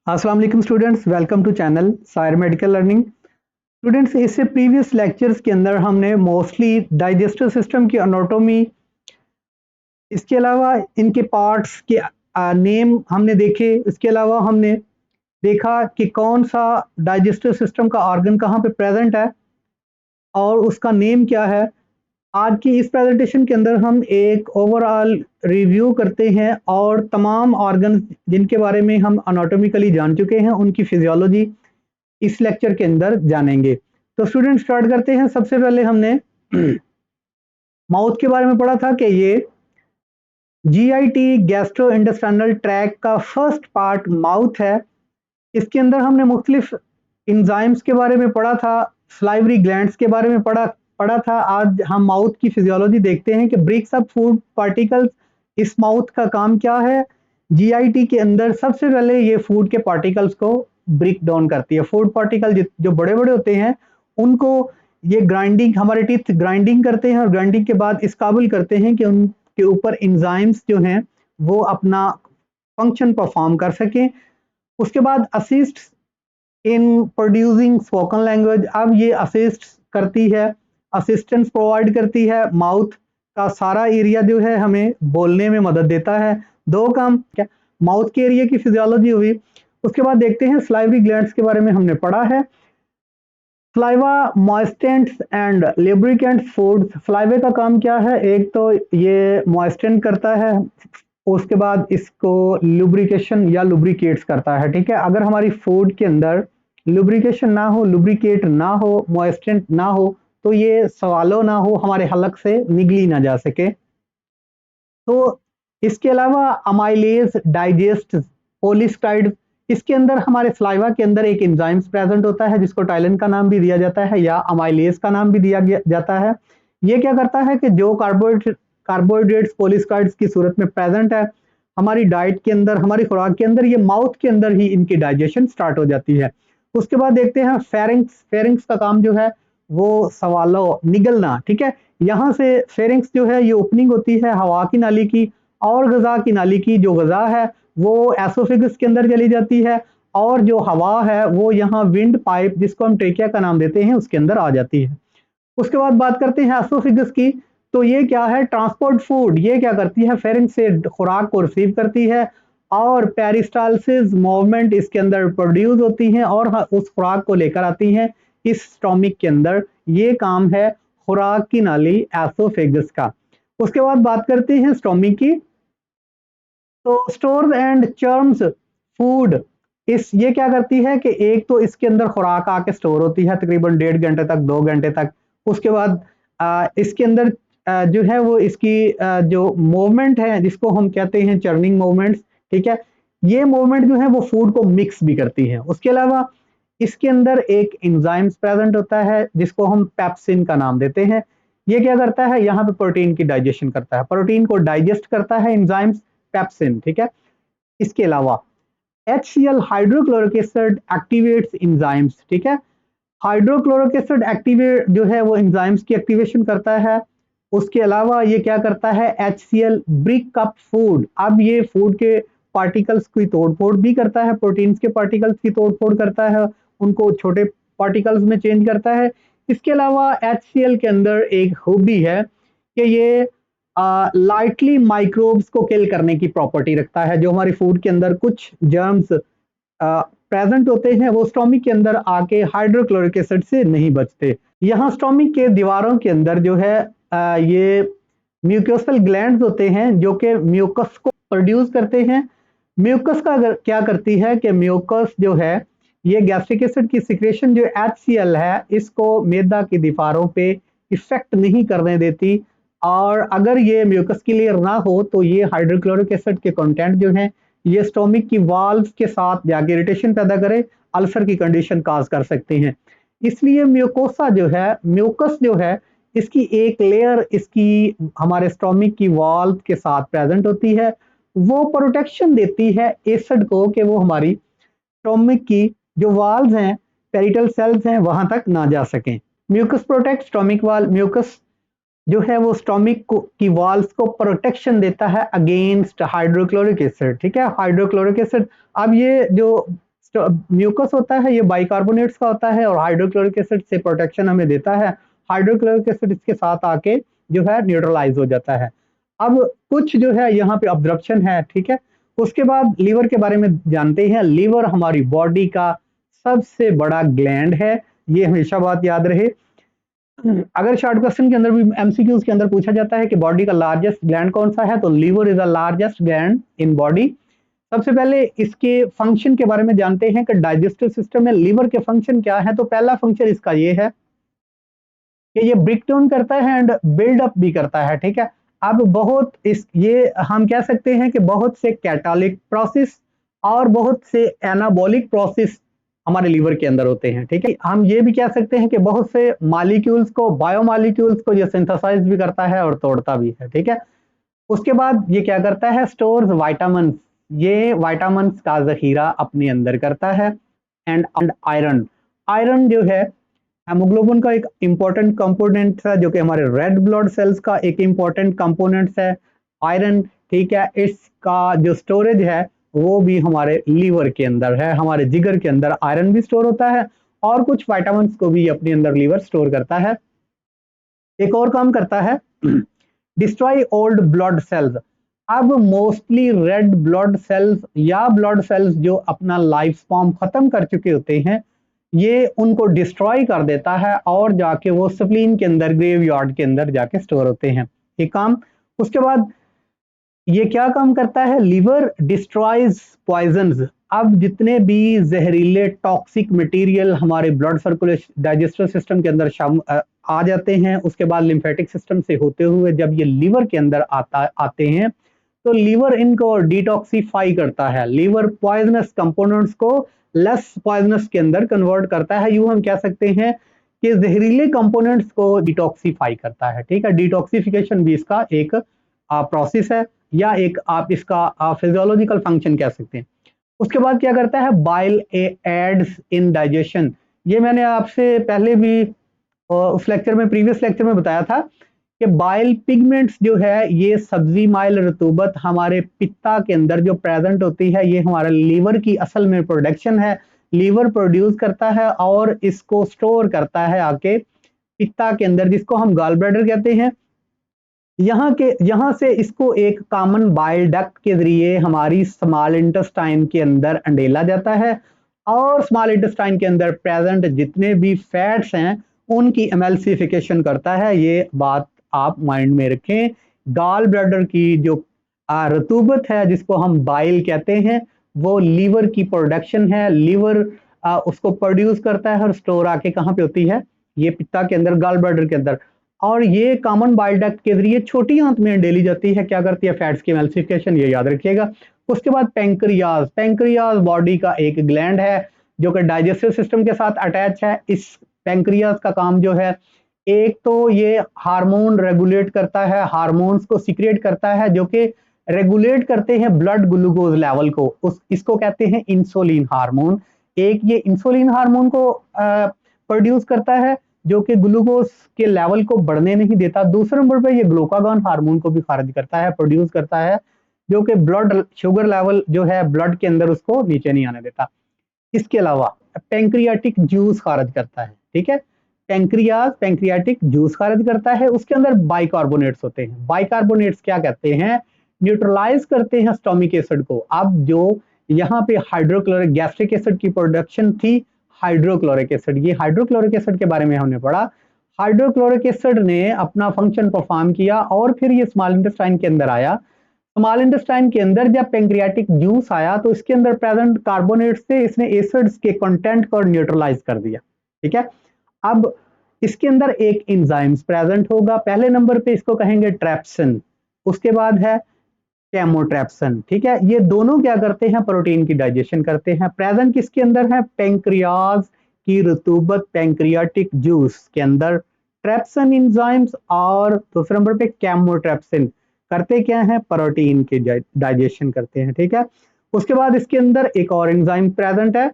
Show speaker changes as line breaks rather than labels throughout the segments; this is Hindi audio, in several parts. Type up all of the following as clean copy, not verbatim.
अस्सलाम वालेकुम स्टूडेंट्स, वेलकम टू चैनल सायर मेडिकल लर्निंग। स्टूडेंट्स, इससे प्रीवियस लेक्चर्स के अंदर हमने मोस्टली डाइजेस्टिव सिस्टम की एनाटॉमी, इसके अलावा इनके पार्ट्स के नेम हमने देखे। इसके अलावा हमने देखा कि कौन सा डाइजेस्टिव सिस्टम का ऑर्गन कहाँ पे प्रेजेंट है और उसका नेम क्या है। आज की इस प्रेजेंटेशन के अंदर हम एक ओवरऑल रिव्यू करते हैं और तमाम ऑर्गन जिनके बारे में हम एनाटॉमिकली जान चुके हैं उनकी फिजियोलॉजी इस लेक्चर के अंदर जानेंगे। तो स्टूडेंट स्टार्ट करते हैं। सबसे पहले हमने माउथ के बारे में पढ़ा था कि ये जीआईटी गैस्ट्रो इंटेस्टाइनल ट्रैक्ट का फर्स्ट पार्ट माउथ है। इसके अंदर हमने मुख्तलिफ इंजाइम्स के बारे में पढ़ा था, सलाइवरी ग्लैंड्स के बारे में पढ़ा था। आज हम माउथ की फिजियोलॉजी देखते हैं कि ब्रेक्स अप फूड पार्टिकल्स, इस माउथ का काम क्या है। जीआईटी के अंदर सबसे पहले ये फूड के पार्टिकल्स को ब्रेक डाउन करती है। फूड पार्टिकल जो बड़े बड़े होते हैं उनको ये ग्राइंडिंग, हमारे टीथ ग्राइंडिंग करते हैं और ग्राइंडिंग के बाद इस काबिल करते हैं कि उनके ऊपर इंजाइम्स जो हैं वो अपना फंक्शन परफॉर्म कर सकें। उसके बाद assist in producing spoken language. अब ये असिस्ट करती है, असिस्टेंस प्रोवाइड करती है। माउथ का सारा एरिया जो है हमें बोलने में मदद देता है। दो काम क्या, माउथ के एरिया की फिजियोलॉजी हुई। उसके बाद देखते हैं स्लाइवरी ग्लैंड्स के बारे में हमने पढ़ा है। Saliva moistens and lubricants foods. स्लाइवे का काम क्या है, एक तो ये मॉइस्टेंट करता है, उसके बाद इसको लुब्रिकेशन या लुब्रिकेट्स करता है। ठीक है, अगर हमारी फूड के अंदर लुब्रिकेशन ना हो, लुब्रिकेट ना हो, मॉइस्टेंट ना हो तो ये सवालो ना हो, हमारे हलक से निगली ना जा सके। तो इसके अलावा अमाइलेज डाइजेस्ट पोलिस्टाइड, इसके अंदर हमारे सलाइवा के अंदर एक एंजाइम्स प्रेजेंट होता है जिसको टाइलिन का नाम भी दिया जाता है या अमाइलेज का नाम भी दिया जाता है। ये क्या करता है कि जो कार्बोहाइड्रेट्स पोलिस्टाइड्स की सूरत में प्रेजेंट है हमारी डाइट के अंदर, हमारी खुराक के अंदर, ये माउथ के अंदर ही इनकी डाइजेशन स्टार्ट हो जाती है। उसके बाद देखते हैं फेरिंग्स। फेरिंग्स का काम जो है वो सवालो, निगलना। ठीक है, यहाँ से फेरिंग्स जो है ये ओपनिंग होती है हवा की नाली की और गजा की नाली की। जो गजा है वो एसोफेगस के अंदर चली जाती है और जो हवा है वो यहाँ विंड पाइप, जिसको हम ट्रेकिया का नाम देते हैं, उसके अंदर आ जाती है। उसके बाद बात करते हैं एसोफेगस की। तो ये क्या है, ट्रांसपोर्ट फूड। ये क्या करती है, फेरिंग से खुराक को रिसीव करती है और पेरिस्टालसिस मूवमेंट इसके अंदर प्रोड्यूस होती हैं और उस खुराक को लेकर आती हैं इस स्टोमिक के अंदर। ये काम है खुराक की नाली एसोफेगस का। उसके बाद बात करते हैं स्टोमिक की। तो स्टोर्स एंड चर्म्स फूड, इस ये क्या करती है कि एक तो इसके अंदर खुराक आके स्टोर होती है तकरीबन 1.5 घंटे तक, 2 घंटे तक। उसके बाद इसके अंदर जो है वो इसकी जो मूवमेंट है जिसको हम कहते हैं चर्निंग मूवमेंट्स। ठीक है, ये मूवमेंट जो है वो फूड को मिक्स भी करती है। उसके अलावा इसके अंदर एक एंजाइम्स प्रेजेंट होता है जिसको हम पेप्सिन का नाम देते हैं। ये क्या करता है, यहाँ पे प्रोटीन की डाइजेशन करता है, प्रोटीन को डाइजेस्ट करता है एंजाइम्स पेप्सिन। ठीक है, इसके अलावा HCl hydrochloric acid activates enzymes. ठीक है, हाइड्रोक्लोरिक एसिड एक्टिवेट जो है वो एंजाइम्स की एक्टिवेशन करता है। उसके अलावा ये क्या करता है, HCl ब्रेक अप फूड। अब ये फूड के पार्टिकल्स की तोड़फोड़ भी करता है, प्रोटीन्स के पार्टिकल्स की तोड़फोड़ करता है, उनको छोटे पार्टिकल्स में चेंज करता है। इसके अलावा HCl के अंदर एक खूबी है कि ये लाइटली माइक्रोब्स को किल करने की प्रॉपर्टी रखता है। जो हमारी फूड के अंदर कुछ जर्म्स प्रेजेंट होते हैं वो स्टोमिक के अंदर आके हाइड्रोक्लोरिक एसिड से नहीं बचते। यहाँ स्टोमिक के दीवारों के अंदर जो है ये म्यूकोसल ग्लैंड्स होते हैं जो कि म्यूकस को प्रोड्यूस करते हैं। म्यूकस का क्या करती है कि म्यूकस जो है ये गैस्ट्रिक एसिड की सिक्रेशन जो HCl है इसको मैदा की दीवारों पे इफेक्ट नहीं करने देती और अगर ये म्यूकस क्लियर ना हो तो ये हाइड्रोक्लोरिक एसिड के कंटेंट जो हैं ये स्टोमिक की वाल्व्स के साथ जाके इरिटेशन पैदा करे, अल्सर की कंडीशन काज कर सकते हैं। इसलिए म्यूकोसा जो है, म्यूकस जो है, इसकी एक लेयर इसकी हमारे स्टोमिक की वाल्व के साथ प्रेजेंट होती है। वो प्रोटेक्शन देती है एसिड को कि वो हमारी स्टोमिक की जो वाल्व्स हैं, पेरिटल सेल्स हैं, वहां तक ना जा सकें। म्यूकस प्रोटेक्ट स्टोमिक वाल। म्यूकस जो है वो स्टोमिक की वाल्स को प्रोटेक्शन देता है अगेंस्ट हाइड्रोक्लोरिक एसिड। ठीक है, हाइड्रोक्लोरिक एसिड। अब ये जो म्यूकस होता है ये बाइकार्बोनेट्स का होता है और हाइड्रोक्लोरिक एसिड से प्रोटेक्शन हमें देता है। हाइड्रोक्लोरिक एसिड इसके साथ आके जो है न्यूट्रलाइज हो जाता है। अब कुछ जो है यहाँ पे ऑब्जर्प्शन है, ठीक है। उसके बाद लीवर के बारे में जानते हैं। लीवर हमारी बॉडी का सबसे बड़ा ग्लैंड है, ये हमेशा बात याद रहे। अगर शॉर्ट क्वेश्चन के अंदर भी एमसीक्यूज के अंदर पूछा जाता है कि बॉडी का लार्जेस्ट ग्लैंड कौन सा है, तो liver is the largest gland in body. सबसे पहले इसके फंक्शन के बारे में जानते हैं कि डाइजेस्टिव सिस्टम में लीवर के फंक्शन क्या है। तो पहला फंक्शन इसका ये है कि ये ब्रेक डाउन करता है एंड बिल्ड अप भी करता है, ठीक है। अब बहुत ये हम कह सकते हैं कि बहुत से कैटालिक प्रोसेस और बहुत से एनाबॉलिक प्रोसेस हमारे लीवर के अंदर होते हैं, ठीक है। हम ये भी कह सकते हैं कि बहुत से मॉलिक्यूल्स को, बायोमॉलिक्यूल्स को ये सिंथेसाइज भी करता है और तोड़ता भी है, ठीक है। उसके बाद ये क्या करता है, स्टोर्स वाइटामिन, ये वाइटामिन का जखीरा अपने अंदर करता है। एंड आयरन, आयरन जो है हेमोग्लोबिन का एक इंपॉर्टेंट कंपोनेंट है, जो कि हमारे रेड ब्लड सेल्स का एक इंपॉर्टेंट कंपोनेंट है आयरन, ठीक है। इसका जो स्टोरेज है वो भी हमारे लीवर के अंदर है, हमारे जिगर के अंदर आयरन भी स्टोर होता है और कुछ विटामिन को भी अपने अंदर लीवर स्टोर करता है। एक और काम करता है, डिस्ट्रॉय ओल्ड ब्लड सेल्स। अब मोस्टली रेड ब्लड सेल्स या ब्लड सेल्स जो अपना लाइफ फॉर्म खत्म कर चुके होते हैं, ये उनको डिस्ट्रॉय कर देता है और जाके वो स्प्लीन के अंदर, ग्रेव यार्ड के अंदर जाके स्टोर होते हैं, ये काम। उसके बाद ये क्या काम करता है, लीवर डिस्ट्रॉयज पॉइजन्स। अब जितने भी जहरीले टॉक्सिक मटेरियल हमारे ब्लड सर्कुलेशन, डाइजेस्टिव सिस्टम के अंदर आ जाते हैं, उसके बाद लिम्फेटिक सिस्टम से होते हुए जब ये लीवर के अंदर आते हैं, तो लीवर इनको डिटॉक्सिफाई करता है। लीवर पॉइजनस कंपोनेंट्स को लेस पॉइजनस के अंदर कन्वर्ट करता है। यूं हम कह सकते हैं कि जहरीले कंपोनेंट्स को डिटॉक्सिफाई करता है, ठीक है। डिटॉक्सिफिकेशन भी इसका एक प्रोसेस है या एक आप इसका फिजियोलॉजिकल फंक्शन कह सकते हैं। उसके बाद क्या करता है, बाइल एड्स इन डाइजेशन। ये मैंने आपसे पहले भी उस लेक्चर में, प्रीवियस लेक्चर में बताया था कि बाइल पिगमेंट्स जो है ये सब्जी माइल रतूबत हमारे पित्ता के अंदर जो प्रेजेंट होती है, ये हमारा लीवर की असल में प्रोडक्शन है। लीवर प्रोड्यूस करता है और इसको स्टोर करता है आके पित्ता के अंदर, जिसको हम गॉल ब्लैडर कहते हैं। यहाँ से इसको एक कॉमन बाइल डक्ट के जरिए हमारी स्मॉल इंटेस्टाइन के अंदर अंडेला जाता है और स्मॉल इंटेस्टाइन के अंदर प्रेजेंट जितने भी फैट्स हैं उनकी एमल्सिफिकेशन करता है। ये बात आप माइंड में रखें। गॉल ब्लैडर की जो रतूबत है, जिसको हम बाइल कहते हैं, वो लीवर की प्रोडक्शन है। लीवर उसको प्रोड्यूस करता है और स्टोर आके कहाँ पे होती है, ये पित्ता के अंदर, गॉल ब्लैडर के अंदर। और ये कॉमन बाइल डक्ट के जरिए छोटी आंत में अंडेली जाती है। क्या करती है, फैट्स की एमल्सिफिकेशन, ये याद रखिएगा। उसके बाद पेंक्रियाज, पेंक्रियाज बॉडी का एक ग्लैंड है जो कि डाइजेस्टिव सिस्टम के साथ अटैच है। इस पेंक्रियाज का काम जो है, एक तो ये हार्मोन रेगुलेट करता है, हार्मोन्स को सीक्रेट करता है जो कि रेगुलेट करते हैं ब्लड ग्लूकोज लेवल को, इसको कहते हैं इंसुलिन हार्मोन। एक ये इंसुलिन हार्मोन को प्रोड्यूस करता है जो कि ग्लूकोज के लेवल को बढ़ने नहीं देता। दूसरे नंबर पे ये ग्लूकागॉन हार्मोन को भी खारिज करता है, प्रोड्यूस करता है, जो कि ब्लड शुगर लेवल जो है ब्लड के अंदर उसको नीचे नहीं आने देता। इसके अलावा पेंक्रियाटिक जूस खारिज करता है, ठीक है। पेंक्रियाज पेंक्रियाटिक जूस खारिज करता है। उसके अंदर बाइकार्बोनेट्स होते हैं। बाइकार्बोनेट्स क्या कहते हैं, न्यूट्रलाइज करते हैं स्टोमिक एसिड को। अब जो यहाँ पे हाइड्रोक्लोरिक गैस्ट्रिक एसिड की प्रोडक्शन थी, हाइड्रोक्लोरिक एसिड, ये हाइड्रोक्लोरिक एसिड के बारे में हमने पढ़ा। हाइड्रोक्लोरिक एसिड ने अपना फंक्शन परफॉर्म किया और फिर ये स्मॉल इंटेस्टाइन के अंदर आया। स्मॉल इंटेस्टाइन के अंदर जब पेंक्रियाटिक जूस आया तो इसके अंदर प्रेजेंट कार्बोनेट से इसने एसिड्स के कंटेंट को न्यूट्रलाइज कर दिया, ठीक है। अब इसके अंदर एक एंजाइम्स प्रेजेंट होगा। पहले नंबर पे इसको कहेंगे ट्रैप्सिन, उसके बाद है केमोट्रैप्सन, ठीक है। ये दोनों क्या करते हैं, प्रोटीन की डाइजेशन करते हैं। प्रेजेंट किसके अंदर है, पेंक्रियाज की रतूबत पेंक्रियाटिक जूस के अंदर ट्रैप्सन एंजाइम्स, और दूसरे नंबर पे केमोट्रैप्सिन करते क्या है, प्रोटीन की डाइजेशन करते हैं, ठीक है। उसके बाद इसके अंदर एक और एंजाइम प्रेजेंट है,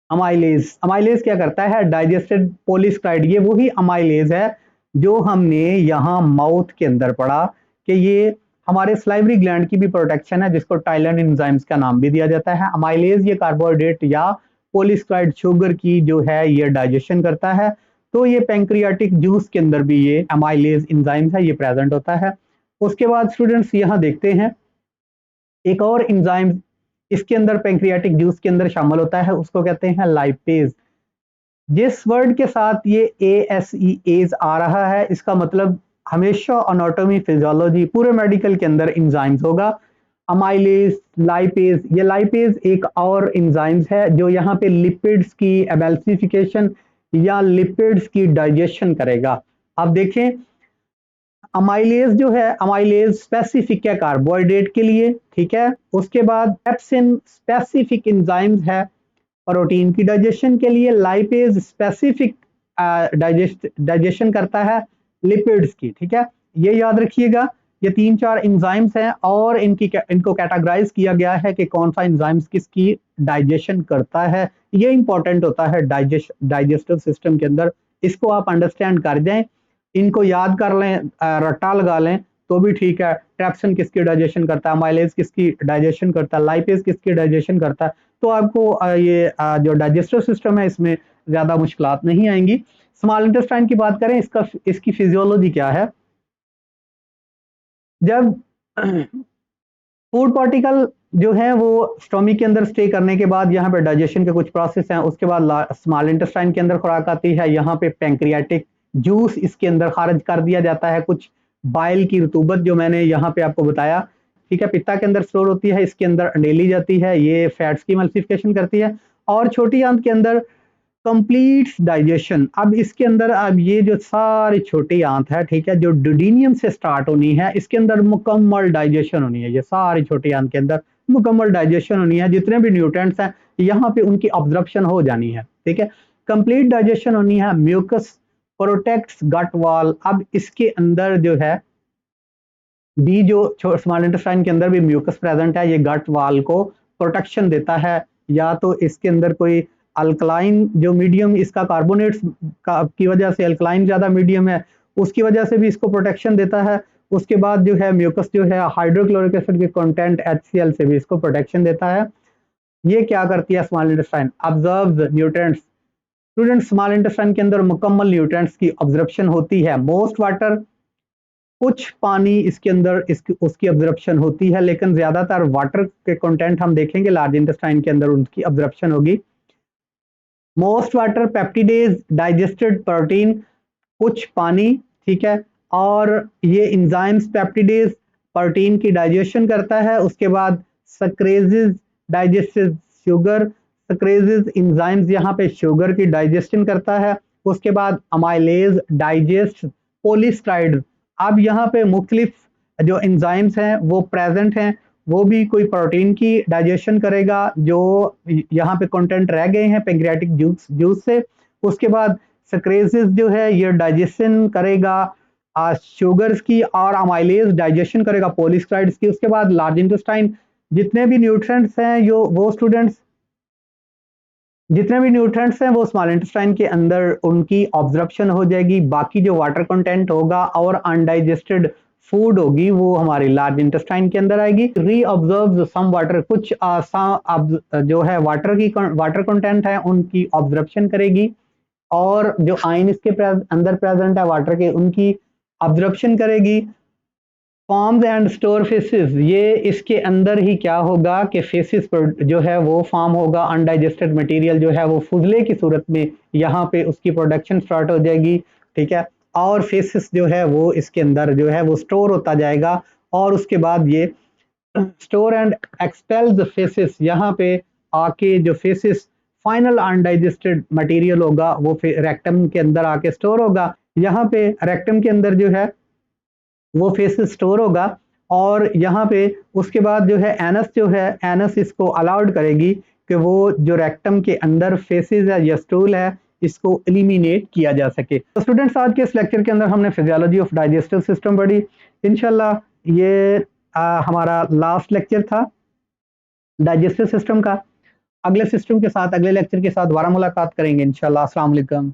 अमाइलेज। अमाइलेज क्या करता है, डाइजेस्टेड पॉलीसेकेराइड। ये वही अमाइलेज है जो हमने यहाँ माउथ के अंदर पढ़ा कि ये हमारे सलाइवरी ग्लैंड की भी प्रोटेक्शन है, जिसको टाइलेंट एंजाइम्स का नाम भी दिया जाता है। अमाइलेज ये कार्बोहाइड्रेट या पॉलीसेकेराइड शुगर की जो है ये डाइजेशन करता है। तो ये पैंक्रियाटिक जूस के अंदर भी ये अमाइलेज एंजाइम्स है, ये प्रेजेंट होता है। उसके बाद स्टूडेंट्स यहाँ देखते हैं एक और एंजाइम इसके अंदर पैंक्रियाटिक जूस के अंदर शामिल होता है, उसको कहते हैं लाइपेज। जिस वर्ड के साथ ये एज आ रहा है, इसका मतलब हमेशा एनाटॉमी फिजियोलॉजी पूरे मेडिकल के अंदर एंजाइम्स होगा। अमाइलेज, लाइपेज, ये लाइपेज एक और एंजाइम्स है जो यहाँ पे लिपिड्स की एमल्सिफिकेशन या लिपिड्स की डाइजेशन करेगा। अब देखें अमाइलेज जो है, अमाइलेज स्पेसिफिक है कार्बोहाइड्रेट के लिए, ठीक है। उसके बाद पेप्सिन स्पेसिफिक एंजाइम्स है प्रोटीन की डाइजेशन के लिए। लाइपेज स्पेसिफिक डाइजेशन करता है लिपिड्स की, ठीक है। ये याद रखिएगा, ये 3-4 एंजाइम्स हैं और इनको कैटेगराइज किया गया है कि कौन सा एंजाइम्स किसकी डाइजेशन करता है। ये इंपॉर्टेंट होता है डाइजेस्टिव सिस्टम के अंदर, इसको आप अंडरस्टैंड कर जाएं, इनको याद कर लें, रट्टा लगा लें तो भी ठीक है। ट्रेप्सिन किसकी डाइजेशन करता है, माइलेज किसकी डाइजेशन करता है, लाइपेज किसकी डाइजेशन करता है, तो आपको ये जो डाइजेस्टिव सिस्टम है इसमें ज्यादा मुश्किलात नहीं आएंगी। स्मॉल इंटेस्टाइन की बात करें, इसकी फिजियोलॉजी क्या है। जब फूड पार्टिकल जो है वो स्टोमिक के अंदर स्टे करने के बाद यहाँ पे डाइजेशन के कुछ प्रोसेस हैं, उसके बाद स्मॉल इंटेस्टाइन के अंदर खुराक आती है, यहाँ पे पैंक्रियाटिक जूस इसके अंदर खारिज कर दिया जाता है। कुछ बाइल की रतूबत जो मैंने यहाँ पे आपको बताया, ठीक है, पित्ता के अंदर स्टोर होती है, इसके अंदर अंडेली जाती है, ये फैट्स की एमल्सिफिकेशन करती है। और छोटी आंत के अंदर कंप्लीट डाइजेशन। अब इसके अंदर अब ये जो सारी छोटी आंत है, ठीक है, जो ड्यूडेनियम से स्टार्ट होनी है, इसके अंदर मुकम्मल डाइजेशन होनी है। ये सारी छोटी आंत के अंदर मुकम्मल डाइजेशन होनी है, जितने भी न्यूट्रिएंट्स हैं यहाँ पे उनकी ऑब्जर्प्शन हो जानी है, ठीक है। कंप्लीट डाइजेशन होनी है। Mucus protects gut wall. अब इसके अंदर जो है बी जो स्मॉल इंटेस्टाइन के अंदर भी म्यूकस प्रेजेंट है, ये गट वॉल को प्रोटेक्शन देता है। या तो इसके अंदर कोई अल्कलाइन जो मीडियम इसका कार्बोनेट्स की वजह से अल्कलाइन ज्यादा मीडियम है, उसकी वजह से भी इसको प्रोटेक्शन देता है। उसके बाद जो है म्यूकस जो है हाइड्रोक्लोरिक एसिड के कंटेंट HCl से भी इसको प्रोटेक्शन देता है। ये क्या करती है small intestine, observes nutrients. Student small intestine के अंदर मुकम्मल न्यूट्रिएंट्स की ऑब्जर्प्शन होती है। मोस्ट वाटर, कुछ पानी इसके अंदर उसकी ऑब्जर्प्शन होती है, लेकिन ज्यादातर वाटर के कंटेंट हम देखेंगे लार्ज इंटेस्टाइन के अंदर उनकी ऑब्जर्प्शन होगी। Most water, peptidase, digested protein, कुछ पानी, ठीक है। और ये इंजाइम्स पेप्टिडेज प्रोटीन की डाइजेशन करता है। उसके बाद सक्रेजेस डाइजेस्टेड शुगर, सक्रेजेस इंजाइम्स यहाँ पे शुगर की डाइजेशन करता है। उसके बाद अमाइलेज डाइजेस्ट पॉलीसेकेराइड। अब यहाँ पे मुख्तलिफ जो इंजाइम्स हैं वो प्रेजेंट हैं, वो भी कोई प्रोटीन की डाइजेशन करेगा जो यहाँ पे कंटेंट रह गए हैं पैंक्रियाटिक जूस से। उसके बाद सक्रेजेस जो है ये डाइजेशन करेगा शुगर्स की, और अमाइलेज डाइजेशन करेगा पॉलीसेकेराइड्स की। उसके बाद लार्ज इंटेस्टाइन जितने भी न्यूट्रिएंट्स हैं जितने भी न्यूट्रिएंट्स हैं वो स्मॉल इंटेस्टाइन के अंदर उनकी ऑब्जर्प्शन हो जाएगी। बाकी जो वाटर कंटेंट होगा और अनडाइजेस्टेड फूड होगी वो हमारी लार्ज इंटेस्टाइन के अंदर आएगी। रीऑब्जर्व सम वाटर, कुछ जो है वाटर कंटेंट है उनकी ऑब्जर्प्शन करेगी, और जो आयन इसके अंदर प्रेजेंट है वाटर के उनकी ऑब्जर्प्शन करेगी। फॉर्म्स एंड स्टोर फेसिस, ये इसके अंदर ही क्या होगा कि फेसिस पर जो है वो फॉर्म होगा, अनडाइजेस्टेड मटेरियल जो है वो फुजले की सूरत में यहाँ पे उसकी प्रोडक्शन स्टार्ट हो जाएगी, ठीक है। और फेसिस जो है वो इसके अंदर जो है वो स्टोर होता जाएगा, और उसके बाद ये स्टोर एंड एक्सपेल्स फेसिस, यहाँ पे आके जो फेसिस फाइनल अनडाइजेस्टेड मटेरियल होगा वो रेक्टम के अंदर आके स्टोर होगा। यहाँ पे रेक्टम के अंदर जो है वो फेसिस स्टोर होगा, और यहाँ पे उसके बाद जो है एनस जो है, एनस इसको अलाउड करेगी कि वो जो रेक्टम के अंदर फेसिस है या स्टूल है इसको एलिमिनेट किया जा सके। तो स्टूडेंट्स आज के इस लेक्चर के अंदर हमने फिजियोलॉजी ऑफ डाइजेस्टिव सिस्टम पढ़ी। इंशाल्लाह ये हमारा लास्ट लेक्चर था डाइजेस्टिव सिस्टम का। अगले सिस्टम के साथ, अगले लेक्चर के साथ दोबारा मुलाकात करेंगे इंशाल्लाह। अस्सलाम वालेकुम।